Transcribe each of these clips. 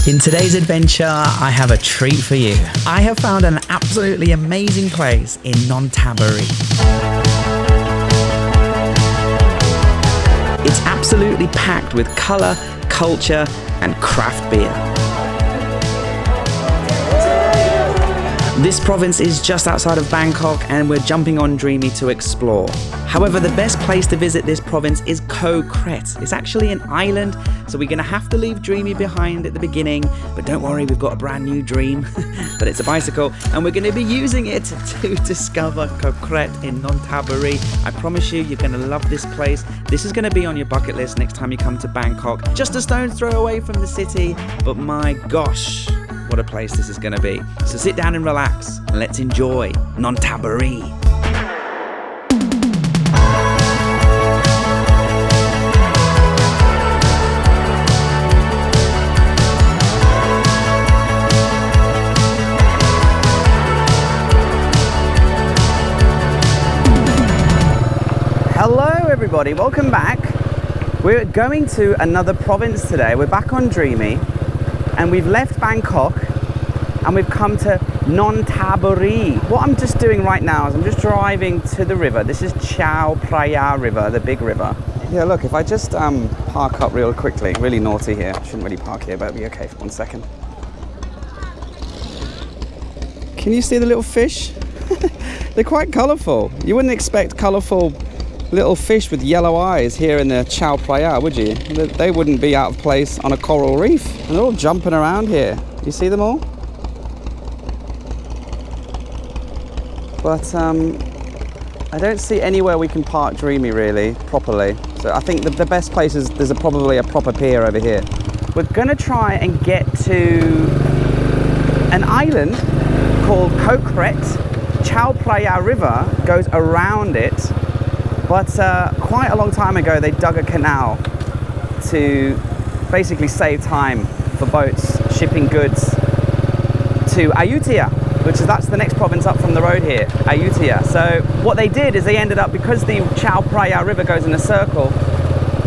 In today's adventure, I have a treat for you. I have found an absolutely amazing place in Nonthaburi. It's absolutely packed with colour, culture, and craft beer. This province is just outside of Bangkok and we're jumping on Dreamy to explore. However, the best place to visit this province is Koh Kret. It's actually an island, so we're going to have to leave Dreamy behind at the beginning. But don't worry, we've got a brand new Dream, but it's a bicycle, and we're going to be using it to discover Koh Kret in Nonthaburi. I promise you, you're going to love this place. This is going to be on your bucket list next time you come to Bangkok. Just a stone's throw away from the city, but my gosh, what a place this is going to be. So sit down and relax, and let's enjoy Nonthaburi. Hello everybody, welcome back. We're going to another province today. We're back on Dreamy and we've left Bangkok and we've come to Nonthaburi. What I'm just doing right now is I'm just driving to the river. This is Chao Phraya River, the big river. Yeah, look, if I just park up real quickly, really naughty here. I shouldn't really park here, but it'll be okay for 1 second. Can you see the little fish? They're quite colourful. You wouldn't expect colourful little fish with yellow eyes here in the Chao Phraya, would you? They wouldn't be out of place on a coral reef. And they're all jumping around here. You see them all? But I don't see anywhere we can park Dreamy really, properly. So I think the best place is, there's probably a proper pier over here. We're gonna try and get to an island called Koh Kret. Chao Phraya River goes around it. But quite a long time ago, they dug a canal to basically save time for boats shipping goods to Ayutthaya, that's the next province up from the road here, Ayutthaya. So what they did is they ended up, because the Chao Phraya River goes in a circle,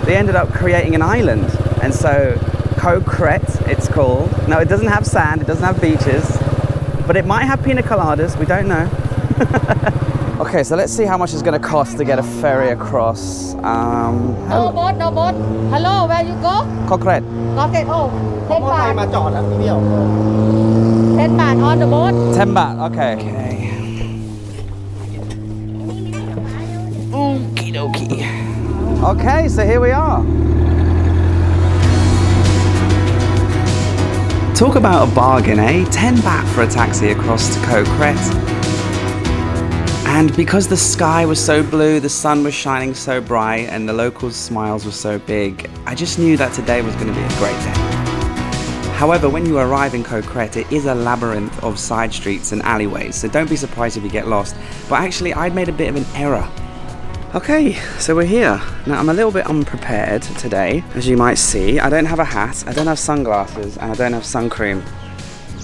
they ended up creating an island. And so Koh Kret, it's called. Now it doesn't have sand, it doesn't have beaches, but it might have pina coladas, we don't know. Okay, so let's see how much it's going to cost to get a ferry across. No boat, no boat. Hello, where you go? Koh Kret. Koh Kret, oh, 10 baht. 10 baht on the boat. 10 baht, okay. Okie dokie. Okay, so here we are. Talk about a bargain, eh? 10 baht for a taxi across to Koh Kret. And because the sky was so blue, the sun was shining so bright, and the locals' smiles were so big, I just knew that today was going to be a great day. However, when you arrive in Koh Kret, it is a labyrinth of side streets and alleyways, so don't be surprised if you get lost. But actually, I'd made a bit of an error. Okay, so we're here. Now, I'm a little bit unprepared today, as you might see. I don't have a hat, I don't have sunglasses, and I don't have sun cream.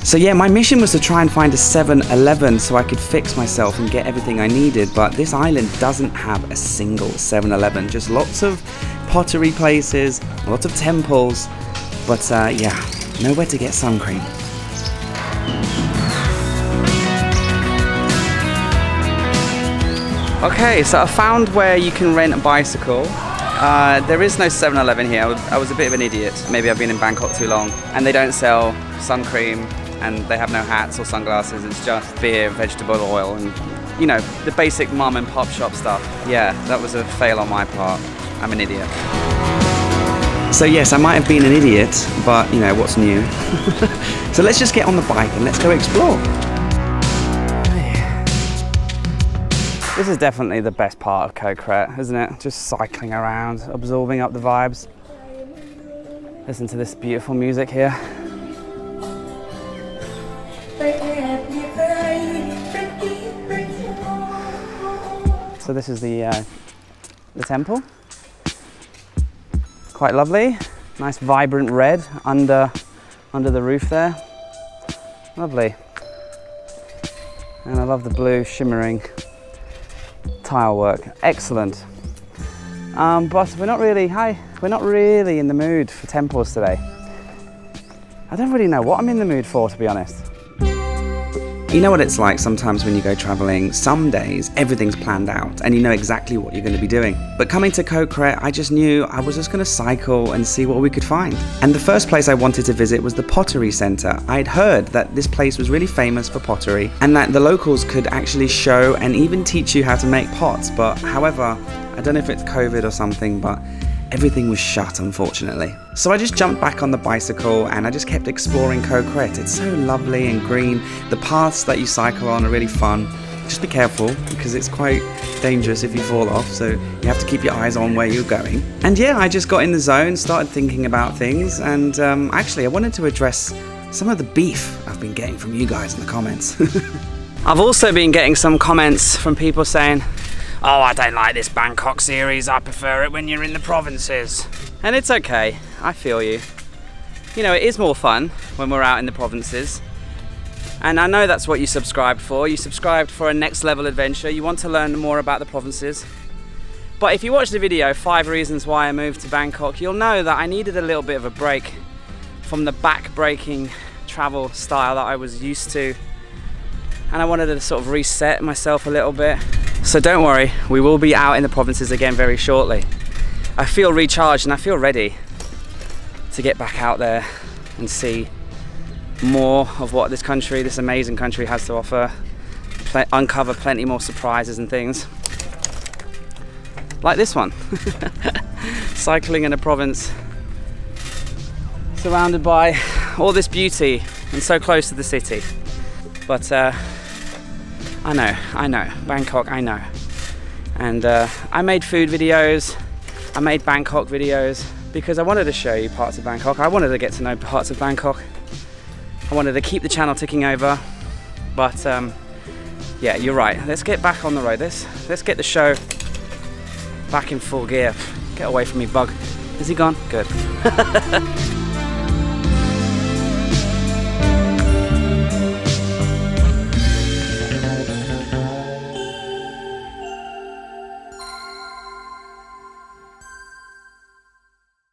So yeah, my mission was to try and find a 7-Eleven so I could fix myself and get everything I needed, but this island doesn't have a single 7-Eleven, just lots of pottery places, lots of temples, but yeah, nowhere to get sun cream. Okay, so I found where you can rent a bicycle. There is no 7-Eleven here. I was a bit of an idiot. Maybe I've been in Bangkok too long. And they don't sell sun cream, and they have no hats or sunglasses. It's just beer, vegetable oil, and you know, the basic mom and pop shop stuff. Yeah, that was a fail on my part. I'm an idiot. So yes, I might have been an idiot, but you know, what's new? So let's just get on the bike and let's go explore. This is definitely the best part of Koh Kret, isn't it? Just cycling around, absorbing up the vibes. Listen to this beautiful music here. So this is the temple. Quite lovely. Nice vibrant red under the roof there. Lovely. And I love the blue shimmering tile work. Excellent. But we're not really in the mood for temples today. I don't really know what I'm in the mood for, to be honest. You know what it's like sometimes when you go traveling, some days everything's planned out and you know exactly what you're going to be doing. But coming to Koh Kret, I just knew I was just going to cycle and see what we could find. And the first place I wanted to visit was the Pottery Centre. I'd heard that this place was really famous for pottery and that the locals could actually show and even teach you how to make pots. But however, I don't know if it's COVID or something, but everything was shut, unfortunately. So I just jumped back on the bicycle and I just kept exploring Koh Kret. It's so lovely and green. The paths that you cycle on are really fun. Just be careful because it's quite dangerous if you fall off, so you have to keep your eyes on where you're going. And yeah, I just got in the zone, started thinking about things, and actually I wanted to address some of the beef I've been getting from you guys in the comments. I've also been getting some comments from people saying, "Oh, I don't like this Bangkok series, I prefer it when you're in the provinces." And it's okay, I feel you. You know, it is more fun when we're out in the provinces. And I know that's what you subscribed for. You subscribed for a next level adventure. You want to learn more about the provinces. But if you watch the video, 5 reasons why I moved to Bangkok, you'll know that I needed a little bit of a break from the back-breaking travel style that I was used to. And I wanted to sort of reset myself a little bit. So don't worry, we will be out in the provinces again very shortly. I feel recharged and I feel ready to get back out there and see more of what this country, this amazing country, has to offer. Uncover plenty more surprises and things. Like this one. Cycling in a province, surrounded by all this beauty and so close to the city. But I know, Bangkok, I know. And I made food videos, I made Bangkok videos because I wanted to show you parts of Bangkok. I wanted to get to know parts of Bangkok. I wanted to keep the channel ticking over. But yeah, you're right. Let's get back on the road. Let's get the show back in full gear. Get away from me, bug. Is he gone? Good.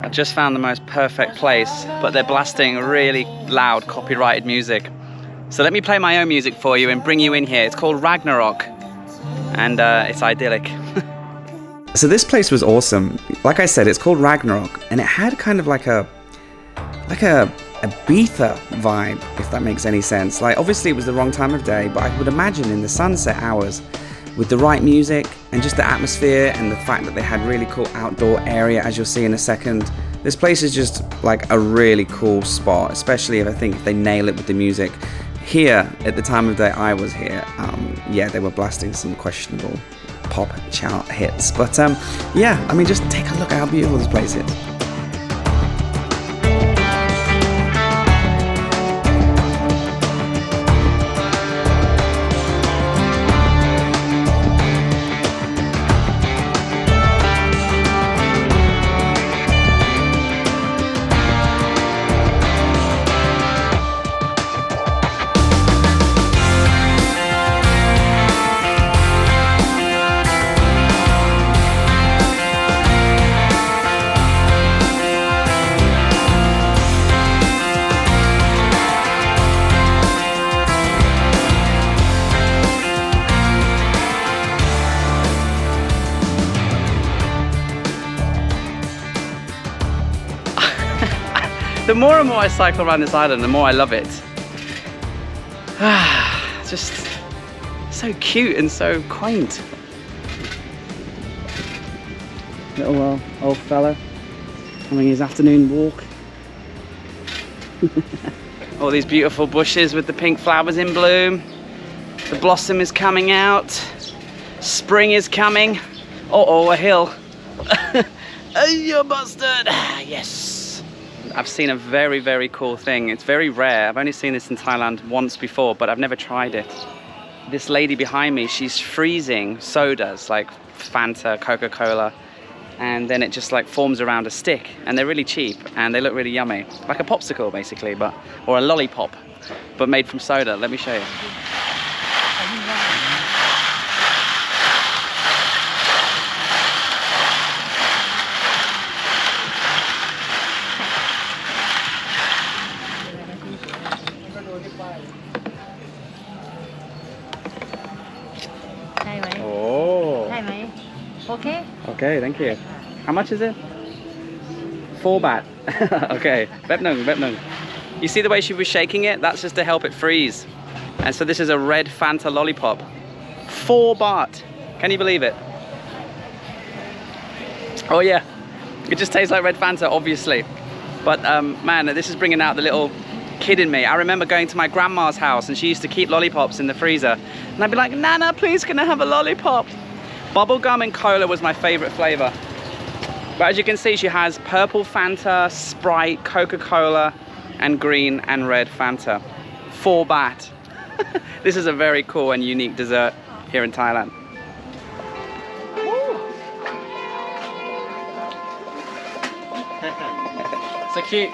I just found the most perfect place, but they're blasting really loud copyrighted music. So let me play my own music for you and bring you in here. It's called Ragnarok, and it's idyllic. So this place was awesome. Like I said, it's called Ragnarok, and it had kind of like a Ibiza vibe, if that makes any sense. Like, obviously it was the wrong time of day, but I would imagine in the sunset hours, with the right music and just the atmosphere and the fact that they had really cool outdoor area, as you'll see in a second. This place is just like a really cool spot, especially if they nail it with the music. Here, at the time of day I was here, yeah, they were blasting some questionable pop chart hits. But yeah, I mean, just take a look at how beautiful this place is. The more and more I cycle around this island, the more I love it. Just so cute and so quaint. Little old fella having his afternoon walk. All these beautiful bushes with the pink flowers in bloom. The blossom is coming out. Spring is coming. Uh-oh, a hill. Oh, you're busted. Yes. I've seen a very, very cool thing. It's very rare. I've only seen this in Thailand once before, but I've never tried it. This lady behind me, she's freezing sodas like Fanta, Coca-Cola, and then it just like forms around a stick, and they're really cheap and they look really yummy. Like a popsicle basically, or a lollipop, but made from soda. Let me show you. ได้ไหม Oh. ได้ไหมโอเค Okay, thank you. How much is it? 4 baht. Okay, แป๊บหนึ่ง You see the way she was shaking it? That's just to help it freeze. And so this is a red Fanta lollipop. 4 baht. Can you believe it? Oh yeah, it just tastes like red Fanta, obviously. But man, this is bringing out the little kid in me. I remember going to my grandma's house and she used to keep lollipops in the freezer. And I'd be like, Nana, please can I have a lollipop? Bubblegum and cola was my favorite flavor. But as you can see, she has purple Fanta, Sprite, Coca-Cola, and green and red Fanta. 4 baht. This is a very cool and unique dessert here in Thailand. So cute.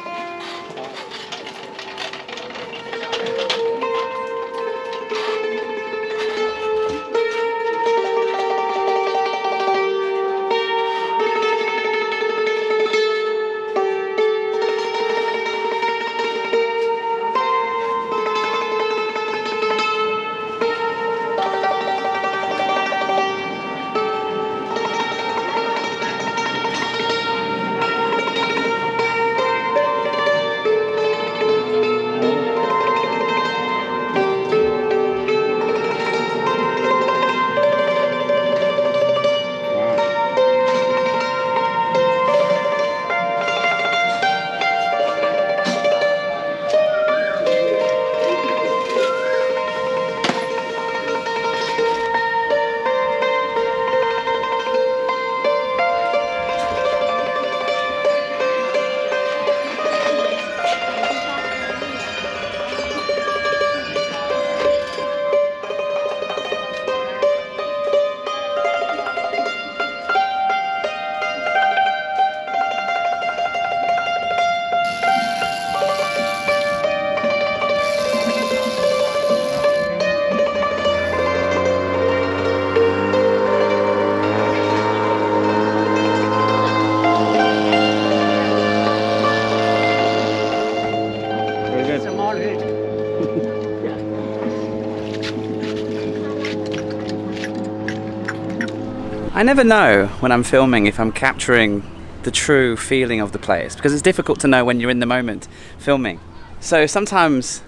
I never know when I'm filming if I'm capturing the true feeling of the place, because it's difficult to know when you're in the moment filming. So sometimes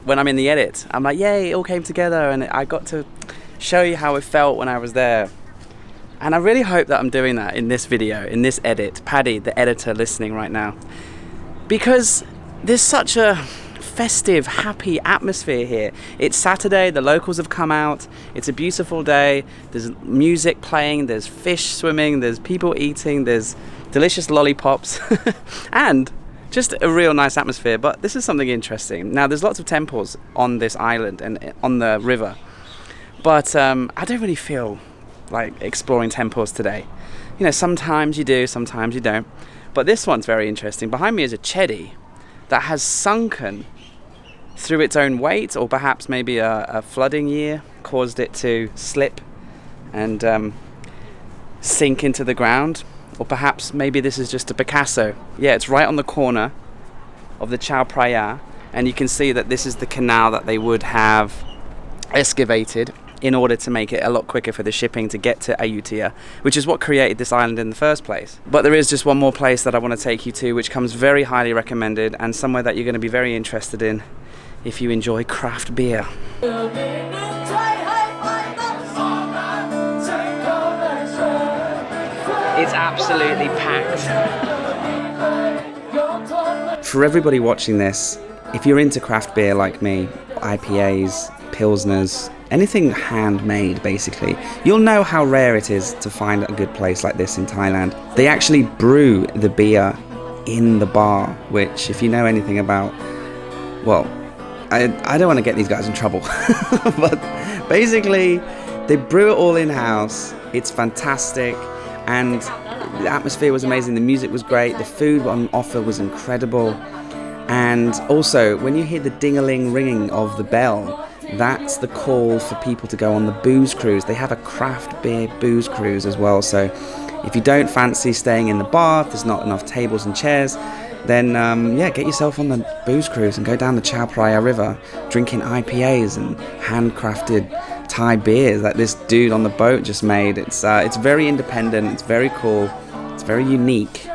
when I'm in the edit, I'm like, yay, it all came together and I got to show you how it felt when I was there. And I really hope that I'm doing that in this video, in this edit. Paddy, the editor, listening right now. Because there's such a festive, happy atmosphere here. It's Saturday, the locals have come out, it's a beautiful day, there's music playing, there's fish swimming, there's people eating, there's delicious lollipops, and just a real nice atmosphere. But this is something interesting. Now, there's lots of temples on this island and on the river, but I don't really feel like exploring temples today. You know, sometimes you do, sometimes you don't. But this one's very interesting. Behind me is a chedi that has sunken through its own weight, or perhaps maybe a flooding year caused it to slip and sink into the ground. Or perhaps maybe this is just a Picasso. Yeah, it's right on the corner of the Chao Phraya, and you can see that this is the canal that they would have excavated in order to make it a lot quicker for the shipping to get to Ayutthaya, which is what created this island in the first place. But there is just one more place that I want to take you to, which comes very highly recommended, and somewhere that you're going to be very interested in if you enjoy craft beer. It's absolutely packed. For everybody watching this, if you're into craft beer like me, IPAs, Pilsners, anything handmade basically, you'll know how rare it is to find a good place like this in Thailand. They actually brew the beer in the bar, which, if you know anything about, well, I don't want to get these guys in trouble, but basically they brew it all in-house. It's fantastic, and the atmosphere was amazing, the music was great, the food on offer was incredible, and also when you hear the ding-a-ling ringing of the bell, that's the call for people to go on the booze cruise. They have a craft beer booze cruise as well, so if you don't fancy staying in the bar, if there's not enough tables and chairs, then yeah, get yourself on the booze cruise and go down the Chao Phraya River, drinking IPAs and handcrafted Thai beers that this dude on the boat just made. It's very independent, it's very cool, it's very unique,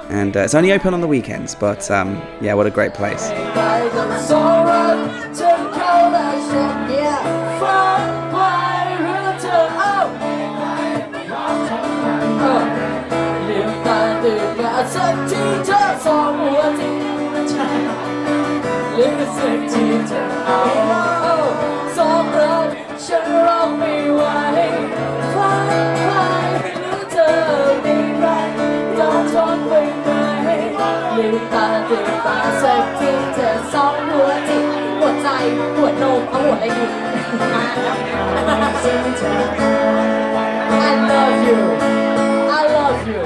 and it's only open on the weekends, but yeah, what a great place. I love you. I love you.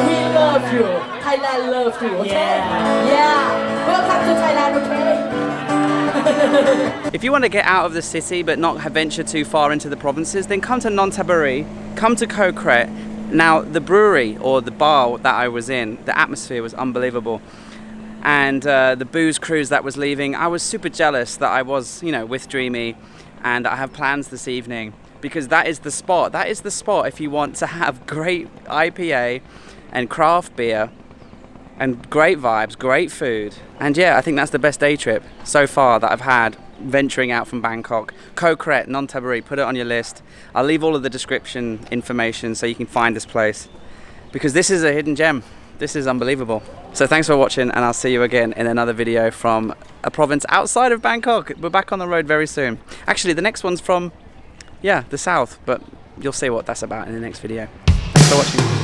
We love you. Thailand loves you. Okay? Yeah. Welcome to Thailand. Okay. If you want to get out of the city but not venture too far into the provinces, then come to Nonthaburi, come to Koh Kret. Now, the brewery or the bar that I was in, the atmosphere was unbelievable. And the booze cruise that was leaving, I was super jealous that I was, you know, with Dreamy, and I have plans this evening, because that is the spot. That is the spot if you want to have great IPA and craft beer and great vibes, great food. And yeah, I think that's the best day trip so far that I've had venturing out from Bangkok. Koh Kret, Nonthaburi, put it on your list. I'll leave all of the description information so you can find this place, because this is a hidden gem. This is unbelievable. So thanks for watching, and I'll see you again in another video from a province outside of Bangkok. We're back on the road very soon. Actually, the next one's from, yeah, the south, but you'll see what that's about in the next video. Thanks for watching.